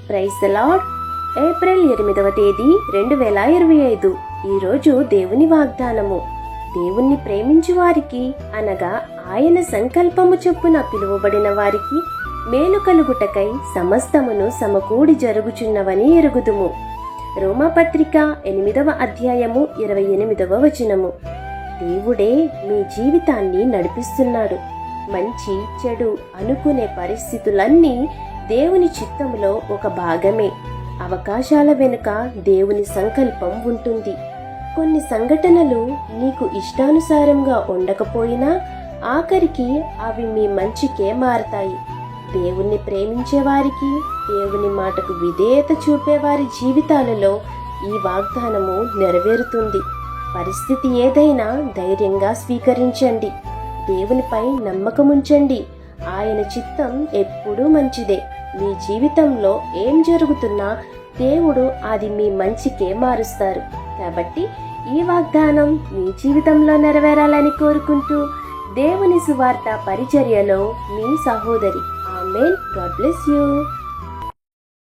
Praise the lord. April 8వ తేదీ 2025. ఈరోజు దేవుని వాగ్దానము. దేవుణ్ణి ప్రేమించు వారికి అనగా ఆయన సంకల్పము చొప్పున పిలువబడిన వారికి మేలు కలుగుటకై సమస్తమును సమకూడి జరుగుచున్నవని ఎరుగుదుము. రోమాపత్రిక 8వ అధ్యాయము 28వ వచనము. దేవుడే మీ జీవితాన్ని నడిపిస్తున్నాడు. మంచి చెడు అనుకునే పరిస్థితులన్నీ దేవుని చిత్తములో ఒక భాగమే. అవకాశాల వెనుక దేవుని సంకల్పం ఉంటుంది. కొన్ని సంఘటనలు నీకు ఇష్టానుసారంగా ఉండకపోయినా ఆఖరికి అవి మీ మంచికే మారతాయి. దేవుణ్ణి ప్రేమించే వారికి, దేవుని మాటకు విధేయత చూపేవారి జీవితాలలో ఈ వాగ్దానము నెరవేరుతుంది. పరిస్థితి ఏదైనా ధైర్యంగా స్వీకరించండి. దేవునిపై నమ్మకముంచండి. ఆయన చిత్తం ఎప్పుడూ మంచిదే. మీ జీవితంలో ఏం జరుగుతున్నా దేవుడు అది మీ మంచికే మారుస్తారు. కాబట్టి ఈ వాగ్దానం మీ జీవితంలో నెరవేరాలని కోరుకుంటూ దేవుని సువార్త పరిచర్యలో మీ సహోదరి. ఆమేన్. God bless you.